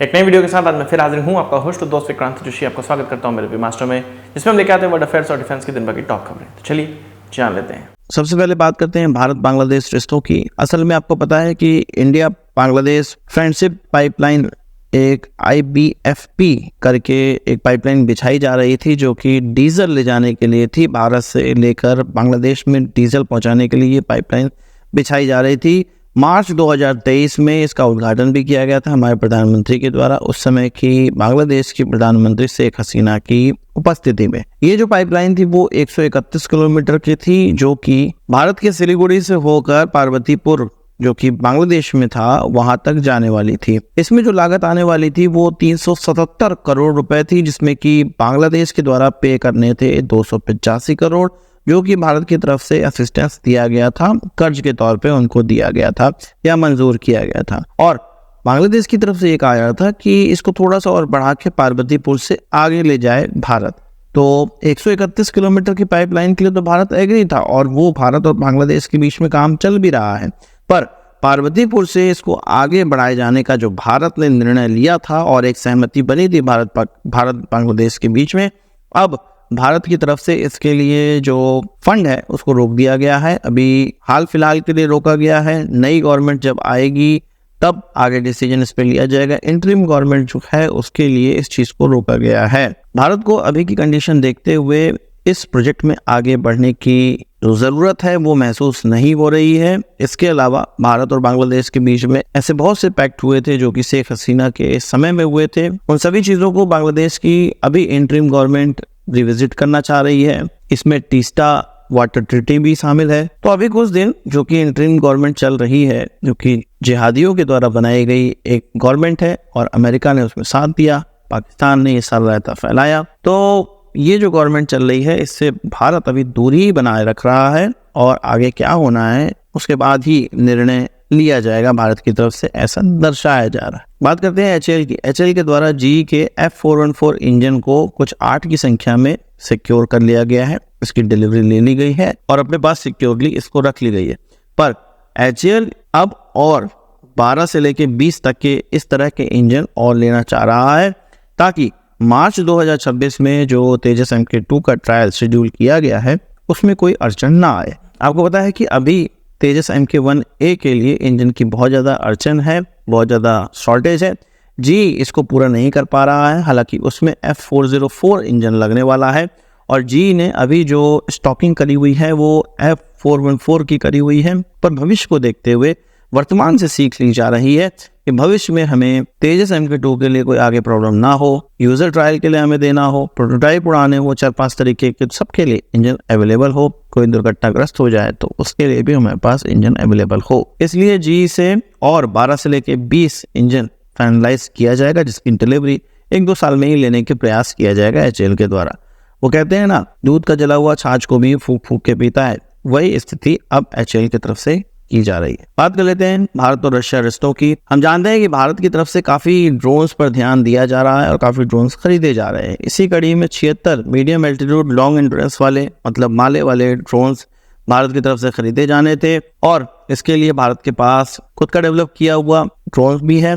एक नई वीडियो के साथ आज मैं फिर हाजिर हूँ, आपका होस्ट और दोस्त विक्रांत जोशी। आपका स्वागत करता हूँ मेरे वी मास्टर में, जिसमें हम लेके आते हैं वर्ल्ड अफेयर्स और डिफेंस की दिन भर की टॉप खबरें। तो चलिए जान लेते हैं। सबसे पहले बात करते हैं भारत बांग्लादेश रिश्तों की। असल में आपको पता है कि इंडिया बांग्लादेश फ्रेंडशिप पाइपलाइन एक IBFP करके एक पाइपलाइन बिछाई जा रही थी, जो कि डीजल ले जाने के लिए थी। भारत से लेकर बांग्लादेश में डीजल पहुंचाने के लिए ये पाइपलाइन बिछाई जा रही थी। मार्च 2023 में इसका उद्घाटन भी किया गया था हमारे प्रधानमंत्री के द्वारा, उस समय की बांग्लादेश की प्रधानमंत्री शेख हसीना की उपस्थिति में। ये जो पाइपलाइन थी वो 131 किलोमीटर की थी, जो कि भारत के सिलीगुड़ी से होकर पार्वतीपुर, जो कि बांग्लादेश में था, वहां तक जाने वाली थी। इसमें जो लागत आने वाली थी वो 377 करोड़ रुपए थी, जिसमें कि बांग्लादेश के द्वारा पे करने थे 285 करोड़, जो कि भारत की तरफ से असिस्टेंस दिया गया था, कर्ज के तौर पे उनको दिया गया था या मंजूर किया गया था। और बांग्लादेश की तरफ से ये कहा गया था कि इसको थोड़ा सा और बढ़ा के पार्वतीपुर से आगे ले जाए भारत। तो 131 किलोमीटर की पाइपलाइन के लिए तो भारत एग्री था, और वो भारत और बांग्लादेश के बीच में काम चल भी रहा है। पर पार्वतीपुर से इसको आगे बढ़ाए जाने का जो भारत ने निर्णय लिया था और एक सहमति बनी थी भारत बांग्लादेश के बीच में, अब भारत की तरफ से इसके लिए जो फंड है उसको रोक दिया गया है। अभी हाल फिलहाल के लिए रोका गया है। नई गवर्नमेंट जब आएगी तब आगे डिसीजन इस पे लिया जाएगा। इंटरिम गवर्नमेंट जो है उसके लिए इस चीज को रोका गया है। भारत को अभी की कंडीशन देखते हुए इस प्रोजेक्ट में आगे बढ़ने की जो जरूरत है वो महसूस नहीं हो रही है। इसके अलावा भारत और बांग्लादेश के बीच में ऐसे बहुत से पैक्ट हुए थे जो कि शेख हसीना के समय में हुए थे। उन सभी चीजों को बांग्लादेश की अभी इंटरिम गवर्नमेंट रिविजिट करना चाह रही है। इसमें टीस्टा वाटर ट्रीटी भी शामिल है। तो अभी कुछ दिन जो कि इंटरिम गवर्नमेंट चल रही है, जो कि जिहादियों के द्वारा बनाई गई एक गवर्नमेंट है, और अमेरिका ने उसमें साथ दिया, पाकिस्तान ने ये साल रायता फैलाया। तो ये जो गवर्नमेंट चल रही है इससे भारत अभी दूरी बनाए रख रहा है, और आगे क्या होना है उसके बाद ही निर्णय लिया जाएगा भारत की तरफ से, ऐसा दर्शाया जा रहा है। बात करते हैं HAL की। HAL के द्वारा GE के F414 इंजन को कुछ 8 की संख्या में सिक्योर कर लिया गया है। इसकी डिलीवरी ले ली गई है और अपने पास सिक्योरली इसको रख ली गई है। पर HAL अब और 12 से लेके 20 तक के इस तरह के इंजन और लेना चाह रहा है, ताकि मार्च 2026 में जो तेजस MK2 का ट्रायल शेड्यूल किया गया है उसमें कोई अड़चन ना आए। आपको पता है कि अभी तेजस MK1A के लिए इंजन की बहुत ज़्यादा अड़चन है, बहुत ज़्यादा शॉर्टेज है। जी इसको पूरा नहीं कर पा रहा है, हालांकि उसमें F404 इंजन लगने वाला है, और जी ने अभी जो स्टॉकिंग करी हुई है वो F414 की करी हुई है। पर भविष्य को देखते हुए वर्तमान से सीख ली जा रही है कि भविष्य में हमें तेजस MK2 के लिए कोई आगे प्रॉब्लम ना हो, यूजर ट्रायल के लिए हमें देना हो, प्रोटोटाइप उड़ाने हो, 4-5 तरीके के सबके लिए इंजन अवेलेबल हो। कोई दुर्घटनाग्रस्त हो जाए तो उसके लिए भी हमारे पास इंजन अवेलेबल हो। इसलिए जी से और 12 से लेके 20 इंजन फाइनलाइज किया जाएगा, जिसकी डिलीवरी 1-2 साल में ही लेने के प्रयास किया जाएगा HAL के द्वारा। वो कहते हैं ना, दूध का जला हुआ छाछ को भी फूक फूक के पीता है, वही स्थिति अब HAL की तरफ से की जा रही है। बात कर लेते हैं भारत और रशिया रिश्तों की। हम जानते हैं कि भारत की तरफ से काफी ड्रोन्स पर ध्यान दिया जा रहा है और काफी ड्रोन्स खरीदे जा रहे हैं। इसी कड़ी में 76 मीडियम एल्टीट्यूड लॉन्ग एंड्योरेंस वाले, मतलब माले वाले ड्रोन्स भारत की तरफ से खरीदे जाने थे, और इसके लिए भारत के पास खुद का डेवलप किया हुआ ड्रोन भी है,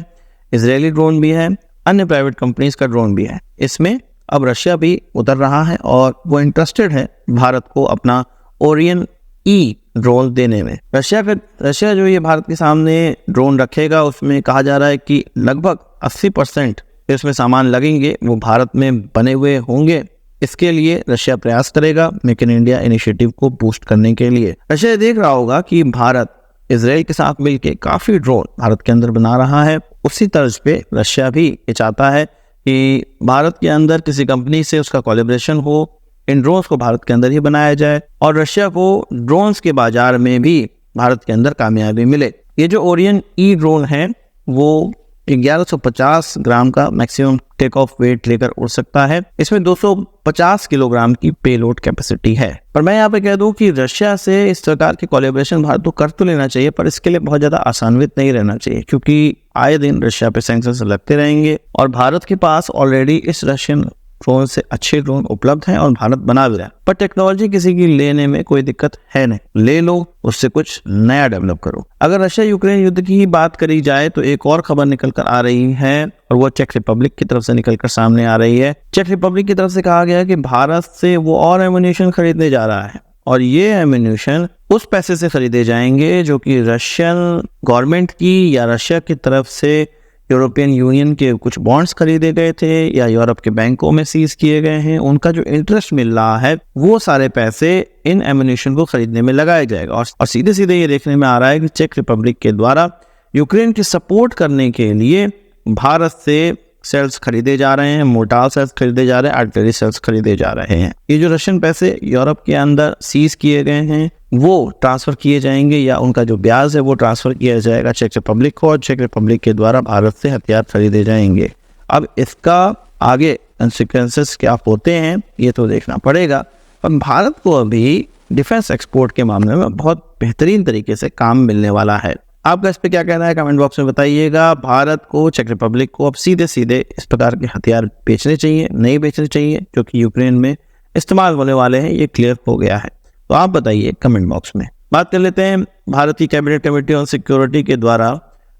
इजरायली ड्रोन भी है, अन्य प्राइवेट कंपनीज का ड्रोन भी है। इसमें अब रशिया भी उतर रहा है और वो इंटरेस्टेड है भारत को अपना ओरियन E ड्रोन देने में। रशिया जो ये भारत के सामने ड्रोन रखेगा, उसमें कहा जा रहा है कि लगभग 80% इसमें सामान लगेंगे वो भारत में बने हुए होंगे। इसके लिए रशिया प्रयास करेगा मेक इन इंडिया इनिशिएटिव को बूस्ट करने के लिए। रशिया देख रहा होगा कि भारत इजराइल के साथ मिलकर काफी ड्रोन भारत के अंदर बना रहा है, उसी तर्ज पे रशिया भी ये चाहता है कि भारत के अंदर किसी कंपनी से उसका कोलैबोरेशन हो, इन ड्रोन्स को भारत के अंदर ही बनाया जाए, और रशिया को ड्रोन्स के बाजार में भी भारत के अंदर कामयाबी मिले। ये जो ओरियन E ड्रोन है वो 1150 ग्राम का मैक्सिमम टेक ऑफ वेट लेकर उड़ सकता है। इसमें 250 किलोग्राम की पेलोड कैपेसिटी है। पर मैं यहाँ पे कह दूं कि रशिया से इस प्रकार के कोलैबोरेशन भारत को कर तो लेना चाहिए, पर इसके लिए बहुत ज्यादा आसान्वित नहीं रहना चाहिए, क्योंकि आए दिन रशिया पे सैंक्शंस लगते रहेंगे, और भारत के पास ऑलरेडी इस रशियन ड्रोन से अच्छे ड्रोन उपलब्ध हैं और भारत बना भी रहा है, पर टेक्नोलॉजी किसी की लेने में कोई दिक्कत है नहीं, ले लो, उससे कुछ नया डेवलप करो। अगर रशिया यूक्रेन युद्ध की ही बात करी जाए तो एक और खबर निकल कर आ रही है और वो चेक रिपब्लिक की तरफ से निकल कर सामने आ रही है। चेक रिपब्लिक की तरफ से कहा गया है कि भारत से वो और एम्यूनिशन खरीदने जा रहा है और ये एम्यूनिशन उस पैसे से खरीदे जाएंगे जो कि रशियन गवर्नमेंट की या रशिया की तरफ से यूरोपियन यूनियन के कुछ बॉन्ड्स खरीदे गए थे या यूरोप के बैंकों में सीज किए गए हैं, उनका जो इंटरेस्ट मिल रहा है वो सारे पैसे इन एम्यूनिशन को खरीदने में लगाया जाएगा। और सीधे सीधे ये देखने में आ रहा है कि चेक रिपब्लिक के द्वारा यूक्रेन की सपोर्ट करने के लिए भारत से सेल्स खरीदे जा रहे हैं, मोर्टार सेल्स खरीदे जा रहे हैं, आर्टिलरी सेल्स खरीदे जा रहे हैं। ये जो रशियन पैसे यूरोप के अंदर सीज किए गए हैं वो ट्रांसफर किए जाएंगे या उनका जो ब्याज है वो ट्रांसफर किया जाएगा चेक रिपब्लिक को और चेक रिपब्लिक के द्वारा भारत से हथियार खरीदे जाएंगे। अब इसका आगे कंसिक्वेंसेस क्या होते हैं ये तो देखना पड़ेगा, पर भारत को अभी डिफेंस एक्सपोर्ट के मामले में बहुत बेहतरीन तरीके से काम मिलने वाला है। आपका इस पे क्या कहना है कमेंट बॉक्स में बताइएगा। भारत को, चेक रिपब्लिक को अब सीधे सीधे इस प्रकार के हथियार बेचने चाहिए, नहीं बेचने चाहिए, जो कि यूक्रेन में इस्तेमाल होने वाले हैं, ये क्लियर हो गया है। तो आप बताइए कमेंट बॉक्स में। बात कर लेते हैं भारत की कैबिनेट कमेटी ऑन सिक्योरिटी के द्वारा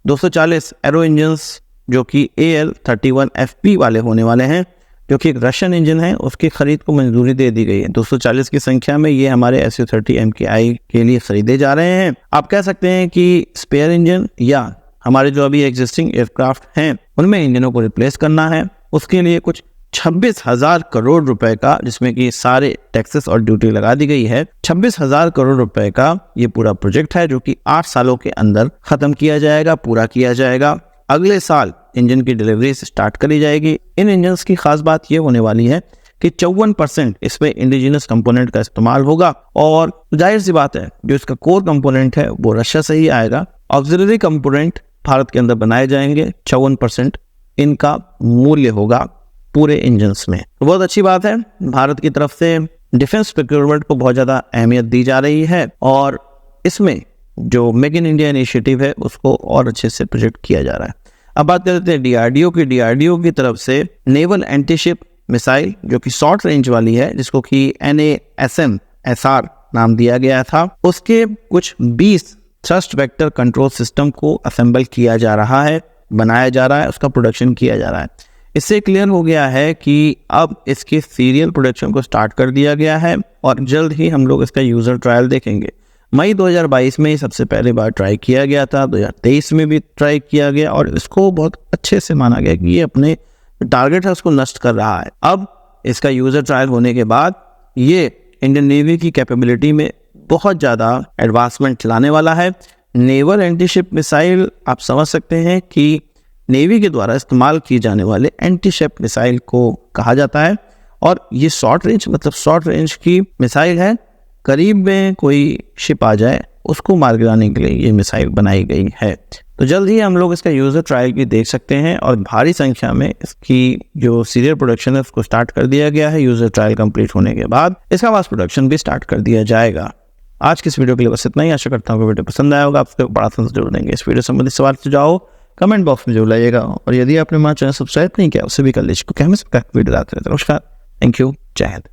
240 एरो इंजन्स जो कि AL-31FP वाले होने वाले हैं, जो कि एक रशियन इंजन है, उसकी खरीद को मंजूरी दे दी गई है। 240 की संख्या में ये हमारे Su-30 MKI के लिए खरीदे जा रहे हैं। आप कह सकते हैं कि स्पेयर इंजन या हमारे जो अभी एग्जिस्टिंग एयरक्राफ्ट हैं उनमें इंजनों को रिप्लेस करना है। उसके लिए कुछ 26,000 करोड़ रुपए का, जिसमें कि सारे टैक्सेस और ड्यूटी लगा दी गई है, 26,000 करोड़ रुपए का ये पूरा प्रोजेक्ट है जो कि 8 सालों के अंदर खत्म किया जाएगा, पूरा किया जाएगा। अगले साल इंजन की डिलीवरी स्टार्ट करी जाएगी। इन इंजन्स की खास बात ये होने वाली है कि 54% इसमें इंडिजिनस कंपोनेंट का इस्तेमाल होगा और जाहिर सी बात है जो इसका कोर कंपोनेंट है वो रशिया से ही आएगा। ऑक्सिलरी कंपोनेंट भारत के अंदर बनाए जाएंगे। 54% इनका मूल्य होगा पूरे इंजन्स में। तो बहुत अच्छी बात है, भारत की तरफ से डिफेंस प्रोक्योरमेंट को बहुत ज़्यादा अहमियत दी जा रही है और इसमें जो मेक इन इंडिया इनिशिएटिव है उसको और अच्छे से प्रोजेक्ट किया जा रहा है। अब बात करते हैं DRDO की। DRDO की तरफ से नेवल एंटीशिप मिसाइल जो कि शॉर्ट रेंज वाली है, जिसको कि NASM-SR नाम दिया गया था, उसके कुछ 20 थ्रस्ट वेक्टर कंट्रोल सिस्टम को असेंबल किया जा रहा है, बनाया जा रहा है, उसका प्रोडक्शन किया जा रहा है। इससे क्लियर हो गया है कि अब इसके सीरियल प्रोडक्शन को स्टार्ट कर दिया गया है और जल्द ही हम लोग इसका यूजर ट्रायल देखेंगे। मई 2022 में सबसे पहले बार ट्राई किया गया था, 2023 में भी ट्राई किया गया और इसको बहुत अच्छे से माना गया कि ये अपने टारगेट है उसको नष्ट कर रहा है। अब इसका यूजर ट्रायल होने के बाद ये इंडियन नेवी की कैपेबिलिटी में बहुत ज़्यादा एडवांसमेंट लाने वाला है। नेवल एंटीशिप मिसाइल आप समझ सकते हैं कि नेवी के द्वारा इस्तेमाल किए जाने वाले एंटीशिप मिसाइल को कहा जाता है और ये शॉर्ट रेंज, मतलब शॉर्ट रेंज की मिसाइल है। करीब में कोई शिप आ जाए उसको मार गिराने के लिए ये मिसाइल बनाई गई है। तो जल्द ही हम लोग इसका यूजर ट्रायल भी देख सकते हैं और भारी संख्या में इसकी जो सीरियल प्रोडक्शन है उसको स्टार्ट कर दिया गया है। यूजर ट्रायल कंप्लीट होने के बाद इसका मास प्रोडक्शन भी स्टार्ट कर दिया जाएगा। आज की इस वीडियो के लिए बस इतना ही। आशा करता हूँ कि वीडियो पसंद आया होगा। आपको बड़ा जरूर देंगे। इस वीडियो संबंधित सवाल सुझाव कमेंट बॉक्स में जरूर लाइएगा और यदि आपने हमारा चैनल सब्सक्राइब नहीं किया उससे भी कर लीजिए, क्योंकि हमें वीडियो आते रहते हैं। नमस्कार, थैंक यू, जय हिंद।